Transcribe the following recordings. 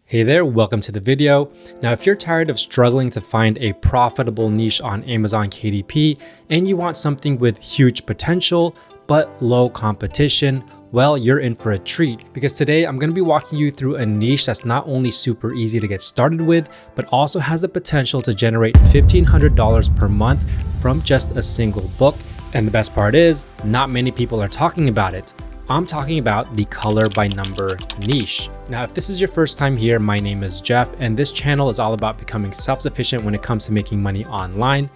Hey there, welcome to the video. Now, if you're tired of struggling to find a profitable niche on Amazon KDP and you want something with huge potential but low competition, well, you're in for a treat because today I'm going to be walking you through a niche that's not only super easy to get started with, but also has the potential to generate $1,500 per month from just a single book. And the best part is, not many people are talking about it. I'm talking about the color by number niche. Now, if this is your first time here, my name is Jeff, and this channel is all about becoming self-sufficient when it comes to making money online.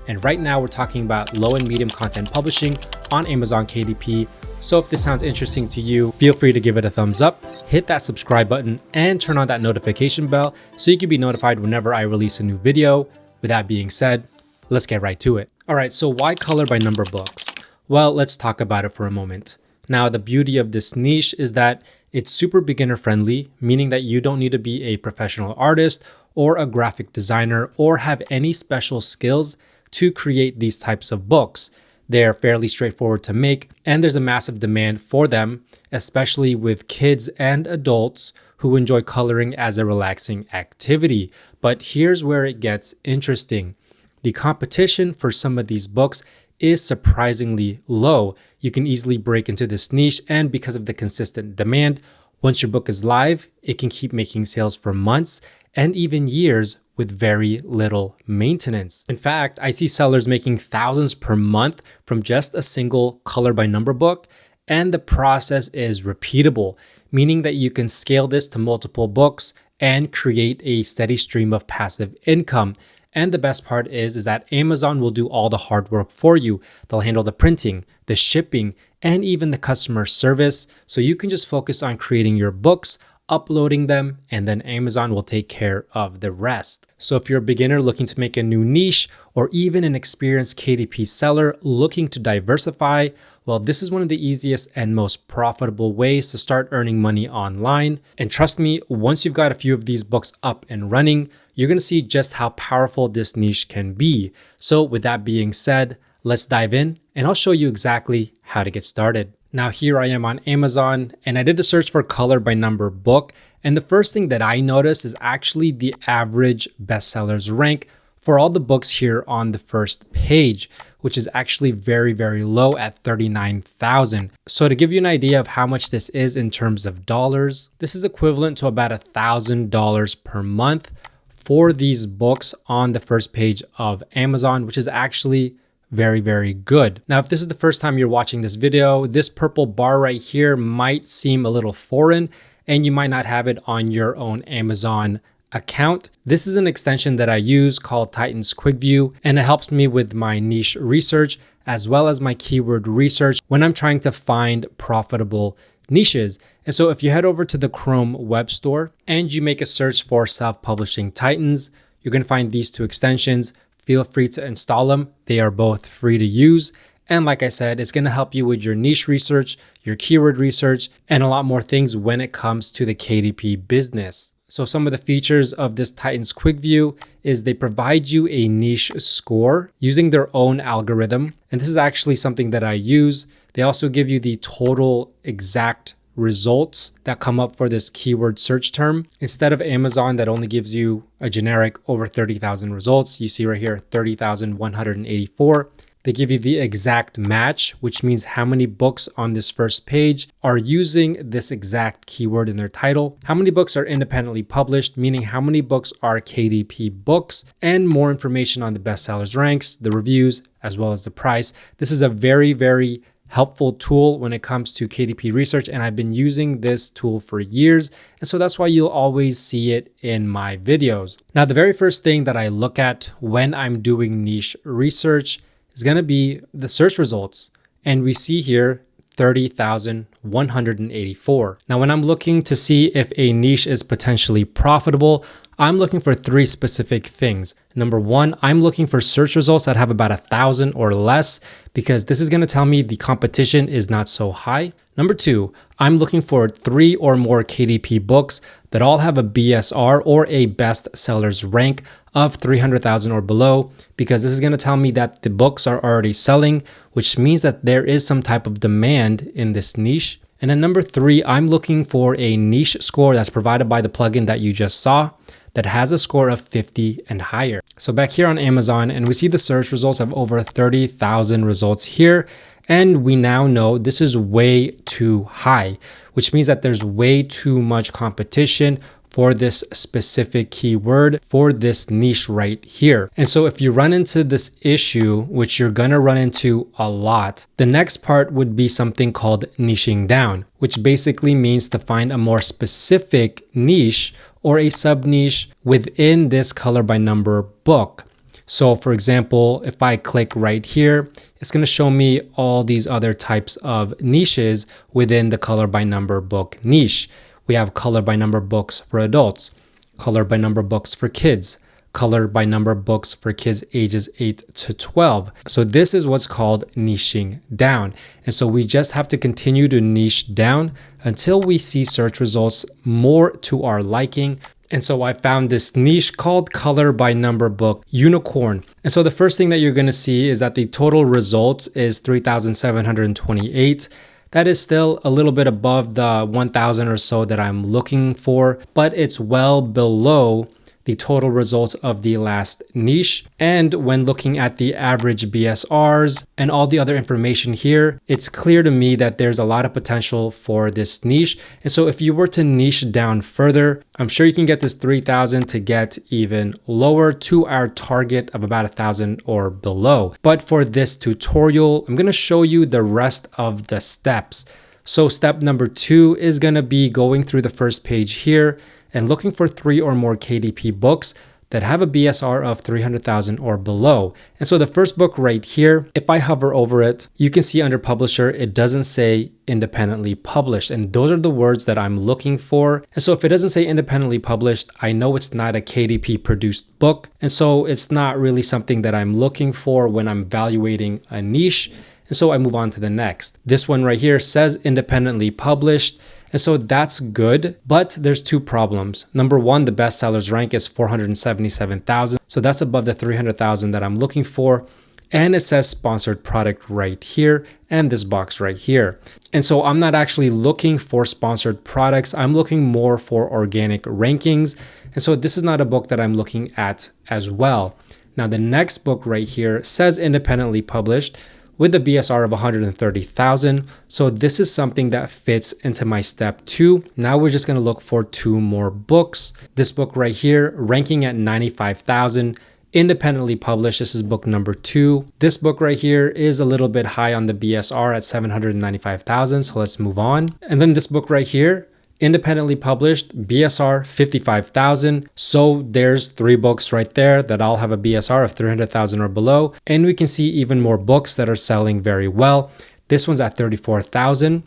And right now we're talking about low and medium content publishing on Amazon KDP. So if this sounds interesting to you, feel free to give it a thumbs up, hit that subscribe button, and turn on that notification bell so you can be notified whenever I release a new video. With that being said, let's get right to it. All right, so why color by number books? Well, let's talk about it for a moment. Now, the beauty of this niche is that it's super beginner friendly, meaning that you don't need to be a professional artist or a graphic designer or have any special skills to create these types of books. They're fairly straightforward to make, and there's a massive demand for them, especially with kids and adults who enjoy coloring as a relaxing activity. But here's where it gets interesting. The competition for some of these books is surprisingly low. You can easily break into this niche, and because of the consistent demand, once your book is live, it can keep making sales for months and even years with very little maintenance. In fact, I see sellers making thousands per month from just a single color by number book, and the process is repeatable, meaning that you can scale this to multiple books and create a steady stream of passive income. And the best part is that Amazon will do all the hard work for you. They'll handle the printing, the shipping, and even the customer service. So you can just focus on creating your books, uploading them, and then Amazon will take care of the rest. So if you're a beginner looking to make a new niche, or even an experienced KDP seller looking to diversify, well, this is one of the easiest and most profitable ways to start earning money online. And trust me, once you've got a few of these books up and running, you're going to see just how powerful this niche can be. So with that being said, let's dive in and I'll show you exactly how to get started. Now here I am on Amazon and I did a search for color by number book. And the first thing that I noticed is actually the average bestsellers rank for all the books here on the first page, which is actually very, very low at 39,000. So to give you an idea of how much this is in terms of dollars, this is equivalent to about $1,000 per month for these books on the first page of Amazon, which is actually very, very good. Now, if this is the first time you're watching this video, this purple bar right here might seem a little foreign and you might not have it on your own Amazon account. This is an extension that I use called Titan's Quick View, and it helps me with my niche research as well as my keyword research when I'm trying to find profitable niches. And so if you head over to the Chrome web store and you make a search for self-publishing Titans, you're going to find these two extensions. Feel free to install them. They are both free to use. And like I said, it's going to help you with your niche research, your keyword research, and a lot more things when it comes to the KDP business. So some of the features of this Titan's Quick View is they provide you a niche score using their own algorithm. And this is actually something that I use. They also give you the total exact results that come up for this keyword search term. Instead of Amazon that only gives you a generic over 30,000 results, you see right here, 30,184. They give you the exact match, which means how many books on this first page are using this exact keyword in their title. How many books are independently published, meaning how many books are KDP books, and more information on the bestsellers ranks, the reviews, as well as the price. This is a very, very helpful tool when it comes to KDP research, and I've been using this tool for years, and so that's why you'll always see it in my videos. Now, the very first thing that I look at when I'm doing niche research is going to be the search results, and we see here 30,184. Now, when I'm looking to see if a niche is potentially profitable, I'm looking for three specific things. Number one, I'm looking for search results that have about 1,000 or less, because this is going to tell me the competition is not so high. Number two, I'm looking for 3 or more KDP books that all have a BSR or a best sellers rank of 300,000 or below, because this is going to tell me that the books are already selling, which means that there is some type of demand in this niche. And then number 3, I'm looking for a niche score that's provided by the plugin that you just saw that has a score of 50 and higher. So back here on Amazon, and we see the search results have over 30,000 results here. And we now know this is way too high, which means that there's way too much competition for this specific keyword for this niche right here. And so if you run into this issue, which you're gonna run into a lot, the next part would be something called niching down, which basically means to find a more specific niche or a sub niche within this color by number book. So for example, if I click right here, it's going to show me all these other types of niches within the color by number book niche. We have color by number books for adults, color by number books for kids, color by number books for kids ages 8 to 12. So this is what's called niching down. And so we just have to continue to niche down until we see search results more to our liking. And so I found this niche called color by number book unicorn. And so the first thing that you're going to see is that the total results is 3,728. That is still a little bit above the 1,000 or so that I'm looking for, but it's well below the total results of the last niche. And when looking at the average BSRs and all the other information here, it's clear to me that there's a lot of potential for this niche. And so if you were to niche down further, I'm sure you can get this 3,000 to get even lower to our target of about 1,000 or below. But for this tutorial, I'm going to show you the rest of the steps. So step number 2 is going to be going through the first page here and looking for 3 or more KDP books that have a BSR of 300,000 or below. And so the first book right here, if I hover over it, you can see under publisher, it doesn't say independently published. And those are the words that I'm looking for. And so if it doesn't say independently published, I know it's not a KDP produced book. And so it's not really something that I'm looking for when I'm evaluating a niche. And so I move on to the next. This one right here says independently published. And so that's good, but there's 2 problems. Number 1, the bestsellers rank is 477,000. So that's above the 300,000 that I'm looking for. And it says sponsored product right here and this box right here. And so I'm not actually looking for sponsored products. I'm looking more for organic rankings. And so this is not a book that I'm looking at as well. Now the next book right here says independently published with a BSR of 130,000. So this is something that fits into my step 2. Now we're just going to look for 2 more books. This book right here, ranking at 95,000, independently published. This is book number 2. This book right here is a little bit high on the BSR at 795,000. So let's move on. And then this book right here, independently published, BSR 55,000. So there's 3 books right there that all have a BSR of 300,000 or below. And we can see even more books that are selling very well. This one's at 34,000.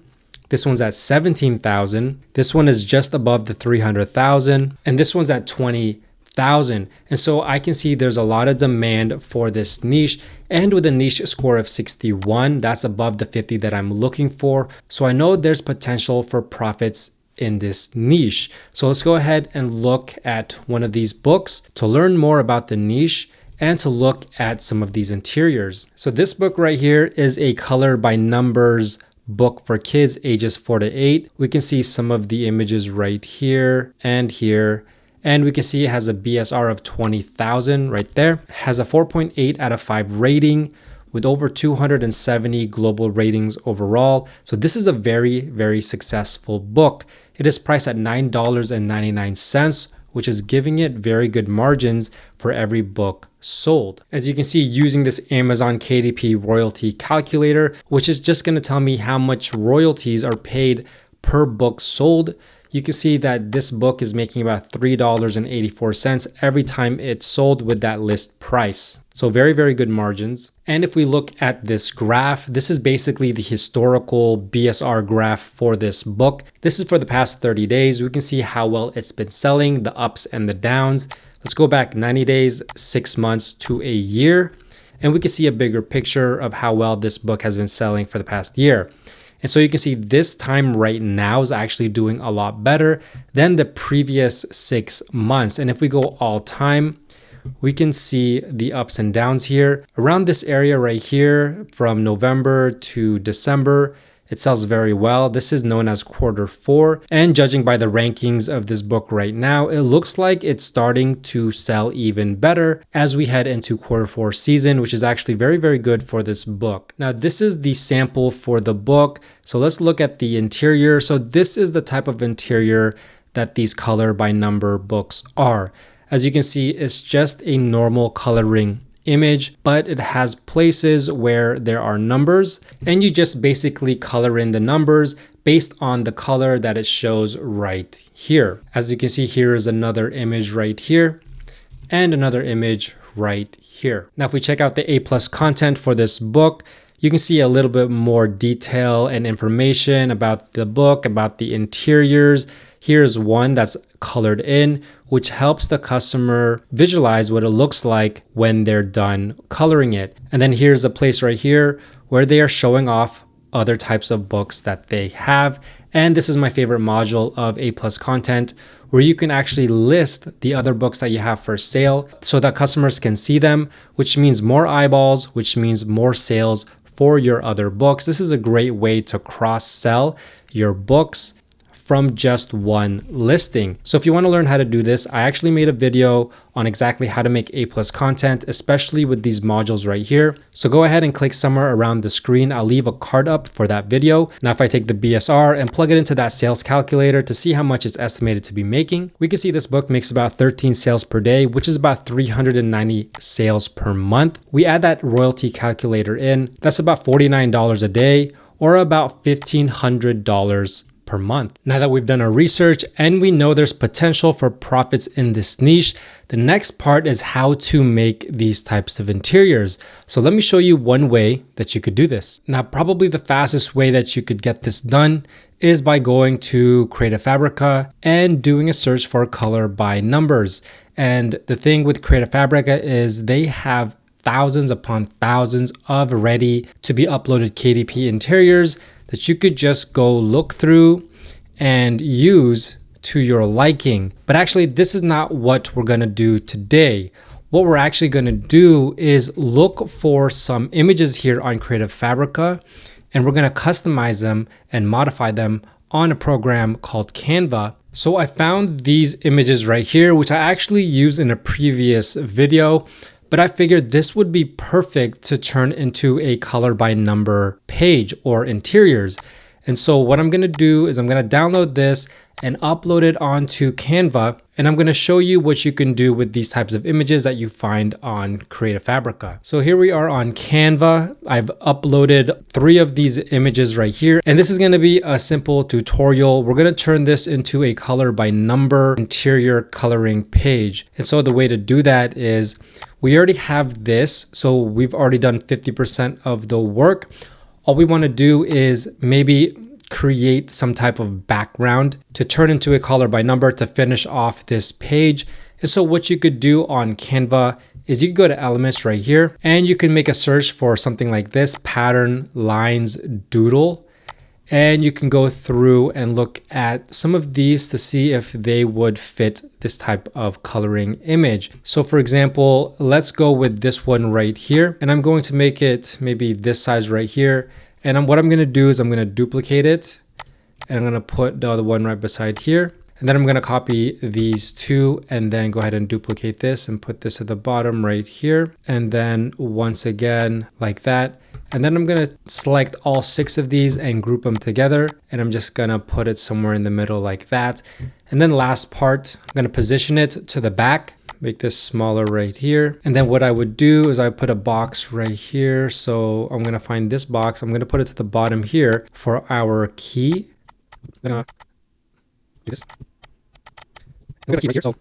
This one's at 17,000. This one is just above the 300,000. And this one's at 20,000. And so I can see there's a lot of demand for this niche. And with a niche score of 61, that's above the 50 that I'm looking for. So I know there's potential for profits in this niche. So let's go ahead and look at one of these books to learn more about the niche and to look at some of these interiors. So this book right here is a color by numbers book for kids ages 4 to 8. We can see some of the images right here and here. And we can see it has a BSR of 20,000 right there. It has a 4.8 out of 5 rating with over 270 global ratings overall. So this is a very, very successful book. It is priced at $9.99, which is giving it very good margins for every book sold. As you can see, using this Amazon KDP royalty calculator, which is just going to tell me how much royalties are paid per book sold, you can see that this book is making about $3.84 every time it's sold with that list price. So very, very good margins. And if we look at this graph, this is basically the historical BSR graph for this book. This is for the past 30 days. We can see how well it's been selling, the ups and the downs. Let's go back 90 days, 6 months to a year. And we can see a bigger picture of how well this book has been selling for the past year. And so you can see this time right now is actually doing a lot better than the previous 6 months. And if we go all time, we can see the ups and downs here. Around this area right here from November to December, It sells very well. This is known as quarter 4. And judging by the rankings of this book right now, it looks like it's starting to sell even better as we head into quarter 4 season, which is actually very, very good for this book. Now, this is the sample for the book. So let's look at the interior. So this is the type of interior that these color by number books are. As you can see, it's just a normal coloring image, but it has places where there are numbers, and you just basically color in the numbers based on the color that it shows right here. As you can see, here is another image right here and another image right here. Now, if we check out the A+ content for this book, you can see a little bit more detail and information about the book, about the interiors. Here's one that's colored in, which helps the customer visualize what it looks like when they're done coloring it. And then here's a place right here where they are showing off other types of books that they have. And this is my favorite module of A+ content, where you can actually list the other books that you have for sale so that customers can see them, which means more eyeballs, which means more sales for your other books. This is a great way to cross-sell your books from just one listing. So if you want to learn how to do this, I actually made a video on exactly how to make A+ content, especially with these modules right here. So go ahead and click somewhere around the screen. I'll leave a card up for that video. Now, if I take the BSR and plug it into that sales calculator to see how much it's estimated to be making, we can see this book makes about 13 sales per day, which is about 390 sales per month. We add that royalty calculator in. That's about $49 a day, or about $1,500 per month. Now that we've done our research and we know there's potential for profits in this niche, the next part is how to make these types of interiors. So let me show you one way that you could do this. Now, probably the fastest way that you could get this done is by going to Creative Fabrica and doing a search for color by numbers. And the thing with Creative Fabrica is they have thousands upon thousands of ready to be uploaded KDP interiors that you could just go look through and use to your liking. But actually, this is not what we're gonna do today. What we're actually gonna do is look for some images here on Creative Fabrica, and we're gonna customize them and modify them on a program called Canva. So I found these images right here, which I actually used in a previous video, but I figured this would be perfect to turn into a color by number page or interiors. And so what I'm gonna do is I'm gonna download this and upload it onto Canva. And I'm gonna show you what you can do with these types of images that you find on Creative Fabrica. So here we are on Canva. I've uploaded 3 of these images right here. And this is gonna be a simple tutorial. We're gonna turn this into a color by number interior coloring page. And so the way to do that is we already have this. So we've already done 50% of the work. All we wanna do is maybe create some type of background to turn into a color by number to finish off this page. And so what you could do on Canva is you can go to elements right here and you can make a search for something like this, pattern lines doodle. And you can go through and look at some of these to see if they would fit this type of coloring image. So for example, let's go with this one right here. And I'm going to make it maybe this size right here. And what I'm gonna do is I'm gonna duplicate it and I'm gonna put the other one right beside here. And then I'm gonna copy these 2 and then go ahead and duplicate this and put this at the bottom right here. And then once again, like that. And then I'm gonna select all 6 of these and group them together. And I'm just gonna put it somewhere in the middle like that. And then last part, I'm gonna position it to the back. Make this smaller right here. And then what I would do is I put a box right here. So I'm gonna find this box. I'm gonna put it to the bottom here for our key. I'm gonna do this. I'm gonna keep it here. So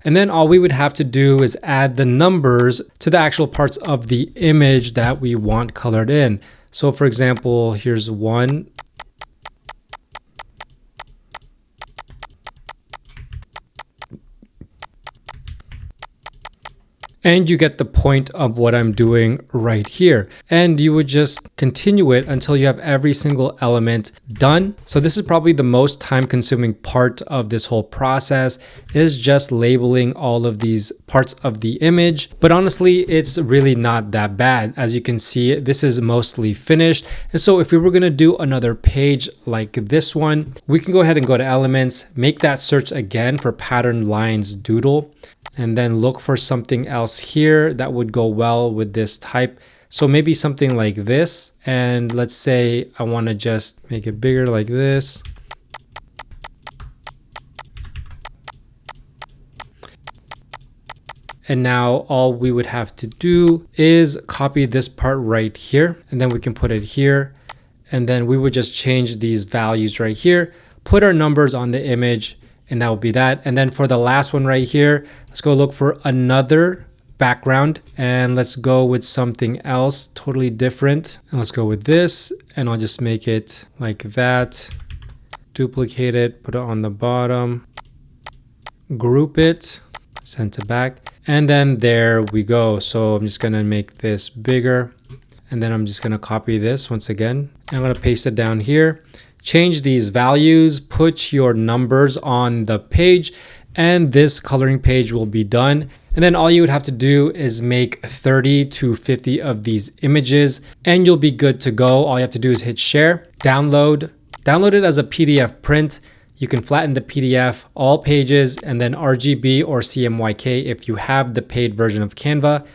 and then all we would have to do is add the numbers to the actual parts of the image that we want colored in. So for example, here's 1. And you get the point of what I'm doing right here. And you would just continue it until you have every single element done. So this is probably the most time consuming part of this whole process, is just labeling all of these parts of the image. But honestly, it's really not that bad. As you can see, this is mostly finished. And so if we were gonna do another page like this one, we can go ahead and go to elements, make that search again for pattern lines doodle, and then look for something else here that would go well with this type. So maybe something like this. And let's say I want to just make it bigger like this. And now all we would have to do is copy this part right here, and then we can put it here. And then we would just change these values right here, put our numbers on the image, and that will be that. And then for the last one right here, let's go look for another background, and let's go with something else totally different. And let's go with this, and I'll just make it like that. Duplicate it, put it on the bottom, group it, send to back. And then there we go. So I'm just gonna make this bigger, and then I'm just gonna copy this once again. And I'm gonna paste it down here. Change these values, put your numbers on the page, and this coloring page will be done. And then all you would have to do is make 30 to 50 of these images, and you'll be good to go. All you have to do is hit share, download it as a PDF print. You can flatten the PDF, all pages, and then RGB or CMYK if you have the paid version of Canva,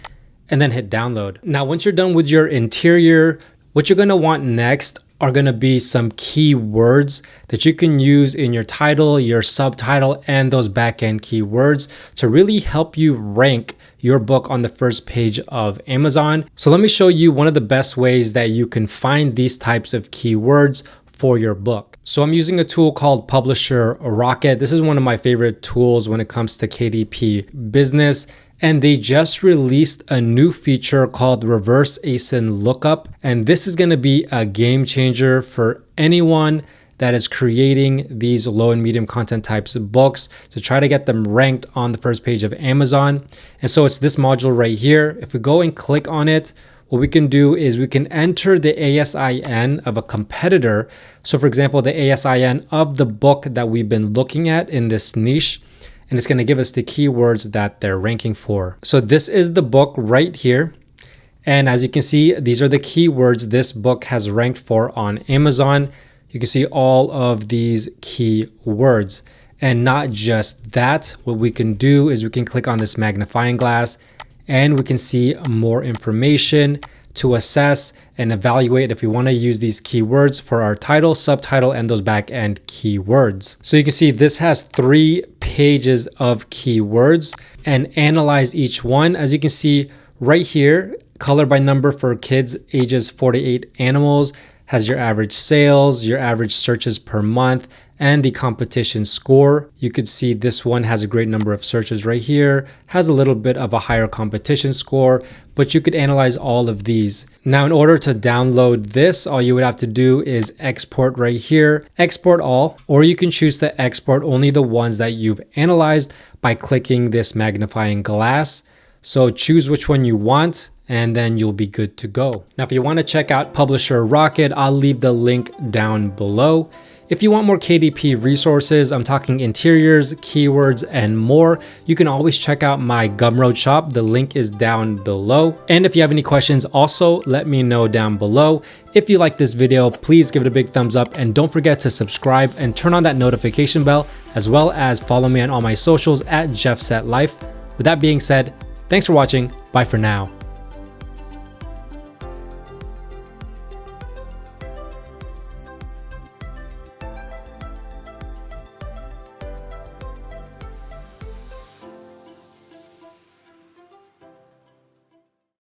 and then hit download. Now, once you're done with your interior, what you're gonna want next are gonna be some keywords that you can use in your title, your subtitle, and those backend keywords to really help you rank your book on the first page of Amazon. So let me show you one of the best ways that you can find these types of keywords for your book. So I'm using a tool called Publisher Rocket. This is one of my favorite tools when it comes to KDP business. And they just released a new feature called Reverse ASIN Lookup. And this is gonna be a game changer for anyone that is creating these low and medium content types of books to try to get them ranked on the first page of Amazon. And so it's this module right here. If we go and click on it, what we can do is we can enter the ASIN of a competitor. So for example, the ASIN of the book that we've been looking at in this niche, and it's gonna give us the keywords that they're ranking for. So this is the book right here. And as you can see, these are the keywords this book has ranked for on Amazon. You can see all of these keywords. And not just that, what we can do is we can click on this magnifying glass and we can see more information to assess and evaluate if we want to use these keywords for our title, subtitle, and those back-end keywords. So you can see this has 3 pages of keywords and analyze each one. As you can see right here, color by number for kids ages 4 to 8 animals has your average sales, your average searches per month, and the competition score. You could see this one has a great number of searches right here, has a little bit of a higher competition score, but you could analyze all of these. Now, in order to download this, all you would have to do is export right here, export all, or you can choose to export only the ones that you've analyzed by clicking this magnifying glass. So choose which one you want, and then you'll be good to go. Now, if you want to check out Publisher Rocket, I'll leave the link down below. If you want more KDP resources, I'm talking interiors, keywords, and more, you can always check out my Gumroad shop. The link is down below. And if you have any questions, also let me know down below. If you like this video, please give it a big thumbs up and don't forget to subscribe and turn on that notification bell, as well as follow me on all my socials at JeffSetLife. With that being said, thanks for watching. Bye for now.